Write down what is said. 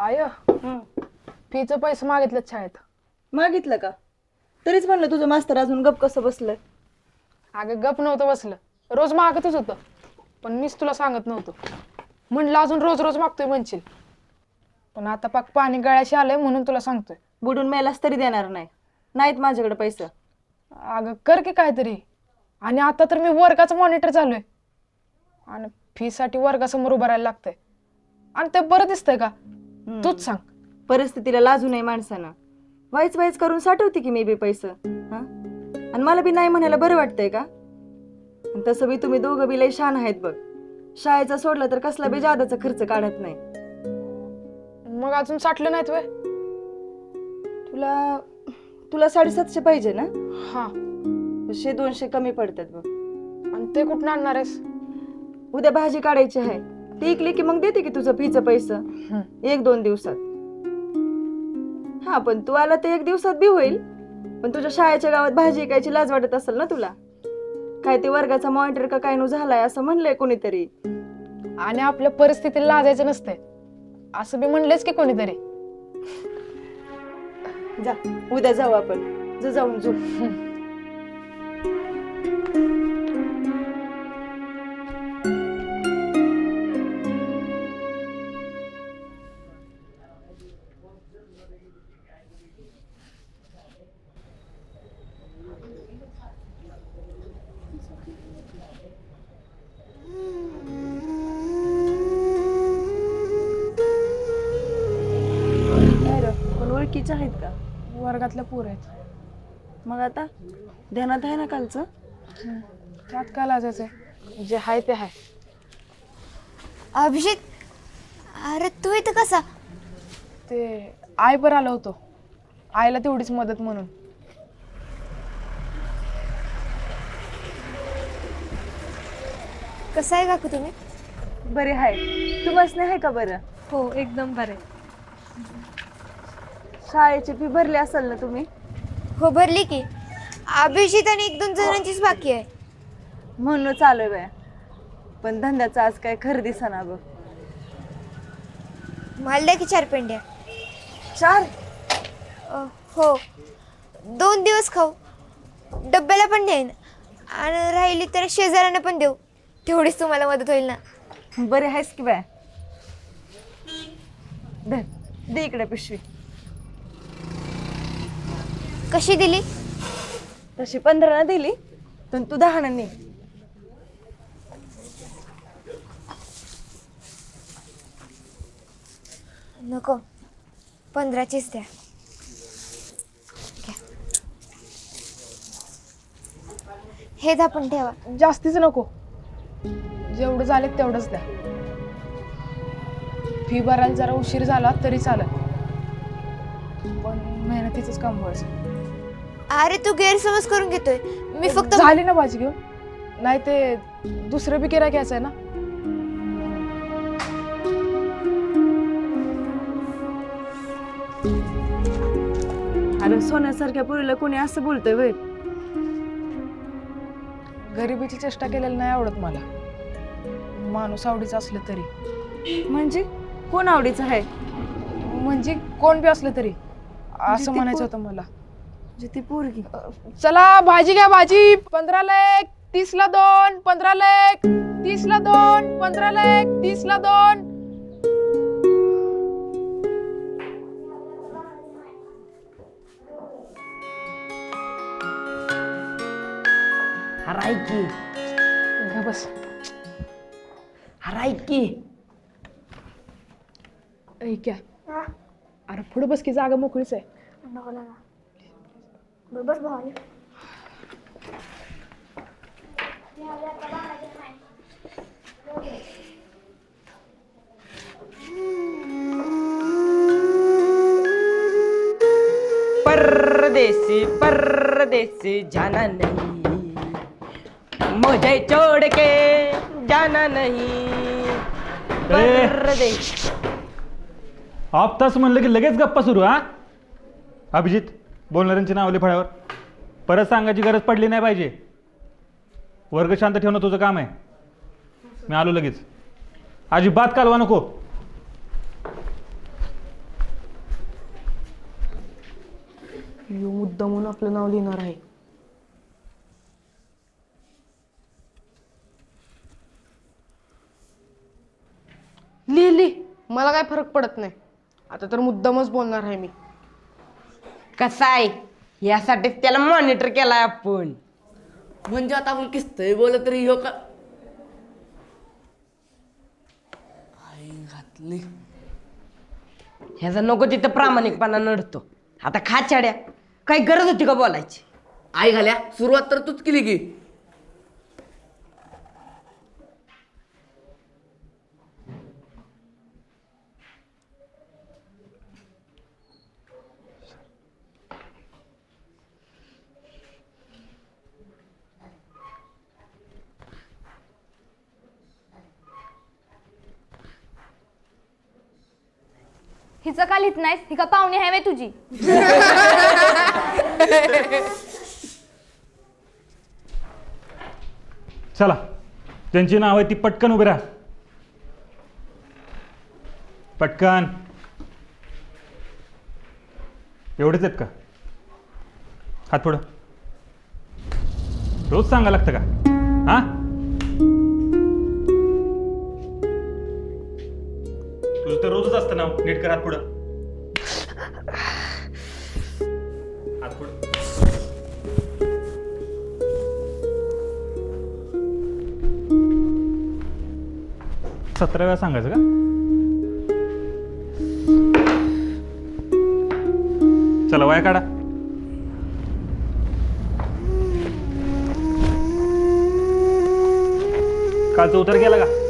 I फीचं पैसे मागितलं शाळेत. मागितलं का? तरीच म्हणलं तुझं मास्तर अजून गप कसं बसलंय. अगं गप नव्हतं बसलं, रोज मागतच होतं, पण मीच तुला सांगत नव्हतो. म्हणलं अजून रोज रोज मागतोय म्हणशील, पण आता पाक पाणी गळ्याशी आलंय म्हणून तुला सांगतोय. बुडून मेलास तरी देणार नाही, नाहीत माझ्याकडे पैसे. अगं कर की काहीतरी. आणि आता तर मी वर्गाचं मॉनिटर झालोय आणि फीसाठी वर्गासमोर उभं राहायला लागतंय, आणि ते बरं दिसतंय का? तूच सांग. परिस्थितीला लाजू नये माणसानं. वाईच वाईच करून साठवते की मी बी पैसे. हा, आणि मला बी नाही म्हणायला बरं वाटतंय का? आणि तसं बी तुम्ही दोघं बी लय शान आहेत बघ. शाळेचा सोडलं तर कसला बी जादाचा खर्च काढत नाही. मग अजून साठलं नाहीत वय? तुला तुला 750 पाहिजे ना? हा. 100-200 कमी पडतात बघ. आणि ते कुठून आणणार आहेस? उद्या भाजी काढायची आहे, ती इकली की मग देते की तुझं फीचं पैसे 1-2 दिवसात. हा, पण तू आला ते 1 दिवसात बी होईल, पण तुझ्या शाळेच्या गावात भाजी इकायची लाज वाटत असेल ना तुला. काय ते वर्गाचा मॉनिटर का काय नु झालाय असं म्हणलंय कोणीतरी. आणि आपल्या परिस्थितीला लाजायचं नसतंय असं बी म्हणलेच की कोणीतरी. जा, उद्या जाऊ आपण. जाऊन झोप. पण ओळखीचे आहेत का? वर्गातल्या पोर आहेत. मग आता ध्यानात आहे ना कालचं? त्यात काय लाजायचंय, जे आहे ते आहे. अभिषेक, अरे तू इथं कसा? ते आई पर आलो होतो, आईला तेवढीच मदत म्हणून. कसा आहे काकू तुम्ही? बरे आहे. तू बसणे आहे का बरं? हो, एकदम बरे. शाळेची फी भरली असेल ना तुम्ही? हो, भरली की. अभिषेक आणि 1-2 जणांचीच बाकी आहे. म्हणून चालू आहे बाया. पण धंद्याचं आज काय खरं दिसेना बघ. मला द्या की 4 पेंड्या. 4? हो, 2 दिवस खाऊ, डब्याला पण देईन, आणि राहिली तर शेजाऱ्यांना पण देऊ. तेवढीच तुम्हाला मदत होईल ना. बरे आहेस की बाय. दे इकडे पिशवी. कशी दिली? तशी 15 दिली, पण तू 10 ने. नको, 15चीच द्या. घ्या. हे दापून ठेवा. जास्तीच नको, जेवढं झाले तेवढंच द्या. फी भरायला जरा उशीर झाला तरी चालेल, पण मेहनतीचंच काम व्हायचं. अरे तू गैरसमज करून घेतोय. मी फक्त झाली ना भाजी घेऊन, नाही ते दुसरं बी किराय घ्यायचंय ना. अरे सोन्यासारख्या पुरीला कोणी असं बोलतोय वय? गरिबीची चेष्टा केलेली नाही आवडत मला, माणूस आवडीचं असलं तरी. म्हणजे कोण आवडीचं आहे? म्हणजे कोण बी असलं तरी असं ती म्हणायचं होतं मला. म्हणजे ती पोरगी. चला भाजी घ्या, भाजी. 15 लेक 30ला 2, 15 लेक 30ला 2, 15 लेक 30ला 2. हराय की. बस. हराय की. क्या अरे पुढे बस की, जागा मोकळीच आहे. बस भाऊ. परदेसी परदेसी जाना नहीं, मुझे छोड़ के जाना नहीं. परदेसी. हाफ तास म्हणलं की लगेच गप्पा सुरू. हा अभिजित, बोलणाऱ्यांची नावली फळ्यावर. परत सांगायची गरज पडली नाही पाहिजे. वर्ग शांत ठेवणं तुझं काम आहे. मी आलो लगेच. अजिबात कालवा नको. यो मुद्दा म्हणून आपलं नाव लिहिणार आहे. लिहिली, मला काय फरक पडत नाही. आता तर मुद्दामच बोलणार आहे मी. कसा आहे यासाठीच त्याला मॉनिटर केलाय आपण. म्हणजे आता आपण किस्तय बोलत तरी ह्यो का आई घातली. ह्याचा नको तिथं प्रामाणिकपणा नडतो. आता खा छाड्या, काही गरज होती का बोलायची? आई घाल्या सुरुवात तर तूच केली की. हिचं का लिहित नाहीस? ही का पाहुणी आहे वे तुझी? चला, ज्यांची नाव आहे ती पटकन उभी राहा. पटकन. एवढेच आहेत का? हात पुढं. रोज सांगा लागतं का? हा, तुझं तर रोजच असतं नाव. नीट कर. हात पुढं. हात पुढं. 17 वेळा सांगायचं का? चला वया काढा. कालचा उतर गेला का?